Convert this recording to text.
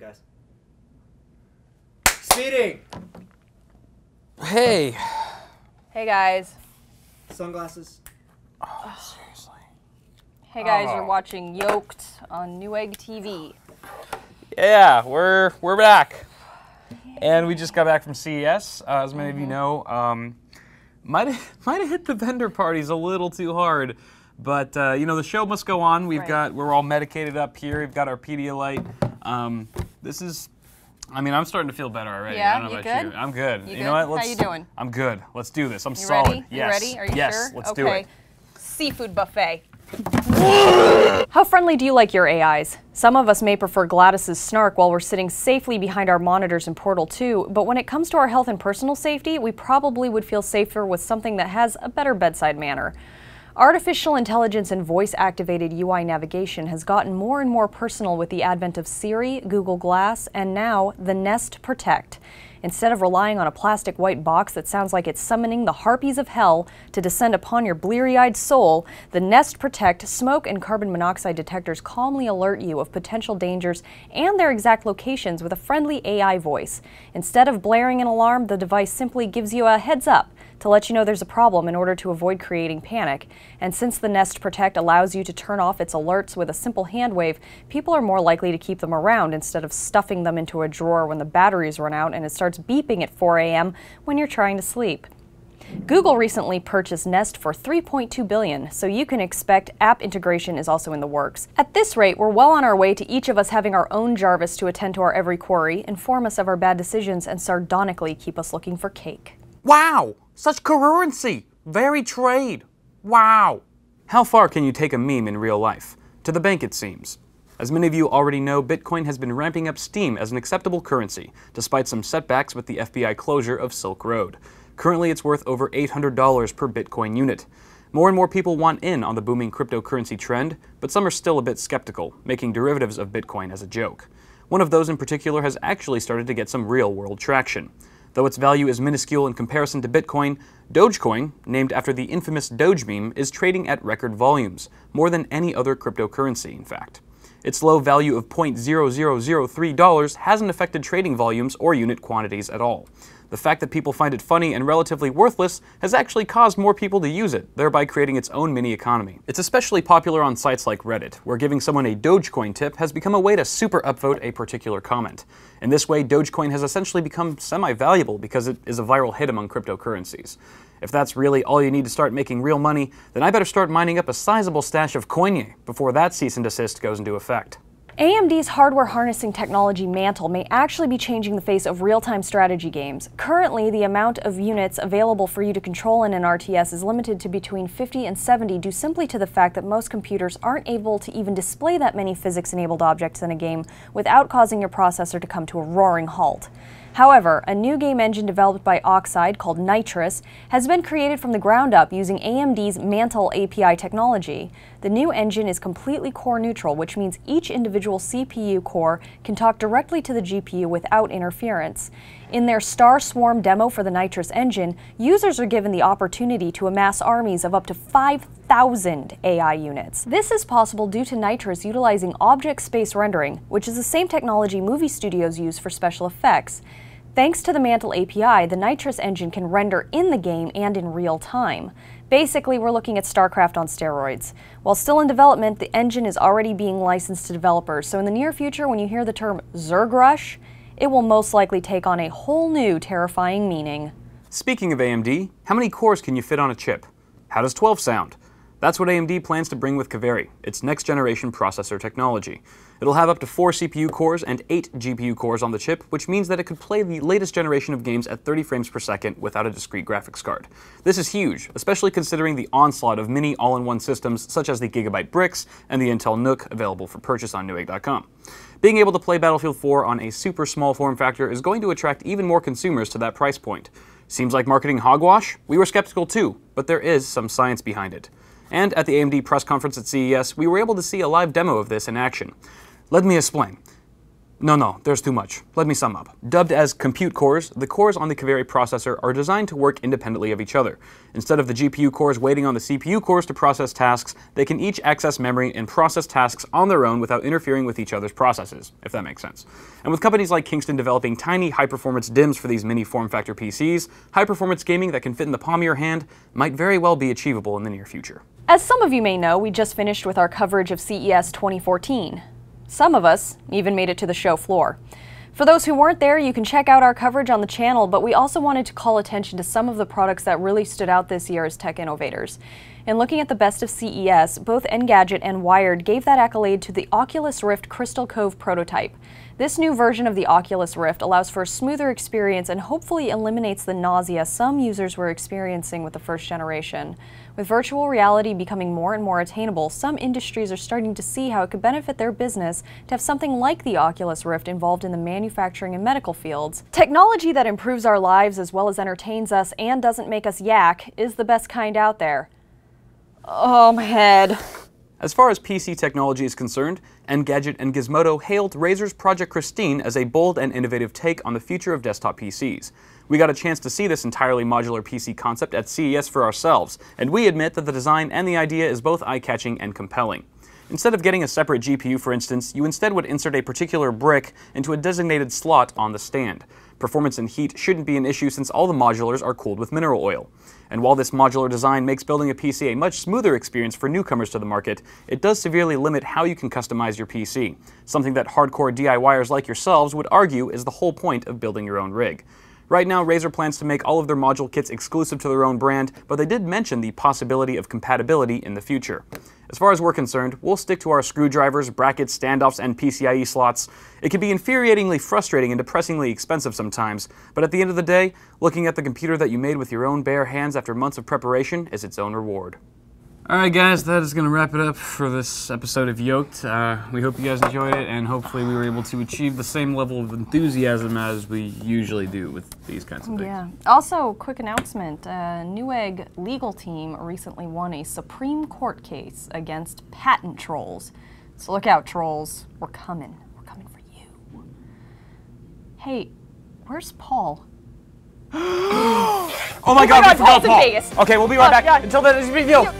guys. Speeding! Hey. Hey guys. Sunglasses. Oh, seriously. Hey guys, you're watching Yolk'd on Newegg TV. Yeah, we're back. And we just got back from CES. As many of you know, might have hit the vendor parties a little too hard. But you know, the show must go on. We're all medicated up here. We've got our Pedialyte. This is, I mean, I'm starting to feel better already. Yeah, I don't know you about good? you. I'm good. You You good? know what? How you doing? I'm good. Let's do this. I'm You solid. ready? Yes. You ready? Are you yes. sure? Let's okay. do it. Seafood buffet. How friendly do you like your AIs? Some of us may prefer Gladys's snark while we're sitting safely behind our monitors in Portal 2, but when it comes to our health and personal safety, we probably would feel safer with something that has a better bedside manner. Artificial intelligence and voice-activated UI navigation has gotten more and more personal with the advent of Siri, Google Glass, and now the Nest Protect. Instead of relying on a plastic white box that sounds like it's summoning the harpies of hell to descend upon your bleary-eyed soul, the Nest Protect smoke and carbon monoxide detectors calmly alert you of potential dangers and their exact locations with a friendly AI voice. Instead of blaring an alarm, the device simply gives you a heads up to let you know there's a problem in order to avoid creating panic. And since the Nest Protect allows you to turn off its alerts with a simple hand wave, people are more likely to keep them around instead of stuffing them into a drawer when the batteries run out and it starts beeping at 4 a.m. when you're trying to sleep. Google recently purchased Nest for $3.2 billion, so you can expect app integration is also in the works. At this rate, we're well on our way to each of us having our own Jarvis to attend to our every query, inform us of our bad decisions, and sardonically keep us looking for cake. Wow! Such currency! Very trade! Wow! How far can you take a meme in real life? To the bank, it seems. As many of you already know, Bitcoin has been ramping up steam as an acceptable currency, despite some setbacks with the FBI closure of Silk Road. Currently, it's worth over $800 per Bitcoin unit. More and more people want in on the booming cryptocurrency trend, but some are still a bit skeptical, making derivatives of Bitcoin as a joke. One of those in particular has actually started to get some real-world traction. Though its value is minuscule in comparison to Bitcoin, Dogecoin, named after the infamous Doge meme, is trading at record volumes, more than any other cryptocurrency, in fact. Its low value of $0.0003 hasn't affected trading volumes or unit quantities at all. The fact that people find it funny and relatively worthless has actually caused more people to use it, thereby creating its own mini-economy. It's especially popular on sites like Reddit, where giving someone a Dogecoin tip has become a way to super upvote a particular comment. In this way, Dogecoin has essentially become semi-valuable because it is a viral hit among cryptocurrencies. If that's really all you need to start making real money, then I better start mining up a sizable stash of coinye before that cease and desist goes into effect. AMD's hardware harnessing technology Mantle may actually be changing the face of real-time strategy games. Currently, the amount of units available for you to control in an RTS is limited to between 50 and 70 due simply to the fact that most computers aren't able to even display that many physics-enabled objects in a game without causing your processor to come to a roaring halt. However, a new game engine developed by Oxide called Nitrous has been created from the ground up using AMD's Mantle API technology. The new engine is completely core neutral, which means each individual CPU core can talk directly to the GPU without interference. In their Star Swarm demo for the Nitrous engine, users are given the opportunity to amass armies of up to 5,000 AI units. This is possible due to Nitrous utilizing object space rendering, which is the same technology movie studios use for special effects. Thanks to the Mantle API, the Nitrous engine can render in the game and in real time. Basically, we're looking at StarCraft on steroids. While still in development, the engine is already being licensed to developers, so in the near future, when you hear the term Zerg Rush, it will most likely take on a whole new terrifying meaning. Speaking of AMD, how many cores can you fit on a chip? How does 12 sound? That's what AMD plans to bring with Kaveri, its next-generation processor technology. It'll have up to 4 CPU cores and 8 GPU cores on the chip, which means that it could play the latest generation of games at 30 frames per second without a discrete graphics card. This is huge, especially considering the onslaught of mini all-in-one systems such as the Gigabyte Bricks and the Intel Nook available for purchase on Newegg.com. Being able to play Battlefield 4 on a super small form factor is going to attract even more consumers to that price point. Seems like marketing hogwash? We were skeptical too, but there is some science behind it. And at the AMD press conference at CES, we were able to see a live demo of this in action. Let me explain. No, there's too much. Let me sum up. Dubbed as compute cores, the cores on the Coveri processor are designed to work independently of each other. Instead of the GPU cores waiting on the CPU cores to process tasks, they can each access memory and process tasks on their own without interfering with each other's processes, if that makes sense. And with companies like Kingston developing tiny high-performance DIMMs for these mini form-factor PCs, high-performance gaming that can fit in the palm of your hand might very well be achievable in the near future. As some of you may know, we just finished with our coverage of CES 2014. Some of us even made it to the show floor. For those who weren't there, you can check out our coverage on the channel, but we also wanted to call attention to some of the products that really stood out this year as tech innovators. In looking at the best of CES, both Engadget and Wired gave that accolade to the Oculus Rift Crystal Cove prototype. This new version of the Oculus Rift allows for a smoother experience and hopefully eliminates the nausea some users were experiencing with the first generation. With virtual reality becoming more and more attainable, some industries are starting to see how it could benefit their business to have something like the Oculus Rift involved in the manufacturing and medical fields. Technology that improves our lives as well as entertains us and doesn't make us yak is the best kind out there. Oh, my head. As far as PC technology is concerned, Engadget and Gizmodo hailed Razer's Project Christine as a bold and innovative take on the future of desktop PCs. We got a chance to see this entirely modular PC concept at CES for ourselves, and we admit that the design and the idea is both eye-catching and compelling. Instead of getting a separate GPU, for instance, you instead would insert a particular brick into a designated slot on the stand. Performance and heat shouldn't be an issue since all the modulars are cooled with mineral oil. And while this modular design makes building a PC a much smoother experience for newcomers to the market, it does severely limit how you can customize your PC, something that hardcore DIYers like yourselves would argue is the whole point of building your own rig. Right now, Razer plans to make all of their module kits exclusive to their own brand, but they did mention the possibility of compatibility in the future. As far as we're concerned, we'll stick to our screwdrivers, brackets, standoffs, and PCIe slots. It can be infuriatingly frustrating and depressingly expensive sometimes, but at the end of the day, looking at the computer that you made with your own bare hands after months of preparation is its own reward. Alright guys, that is going to wrap it up for this episode of Yolk'd. We hope you guys enjoyed it, and hopefully we were able to achieve the same level of enthusiasm as we usually do with these kinds of things. Yeah. Also, quick announcement, Newegg legal team recently won a Supreme Court case against patent trolls. So look out, trolls. We're coming. We're coming for you. Hey, where's Paul? Oh my god, we forgot Paul's in Paul! Vegas. Okay, we'll be right back. Yeah. Until then, it's been Yolk'd.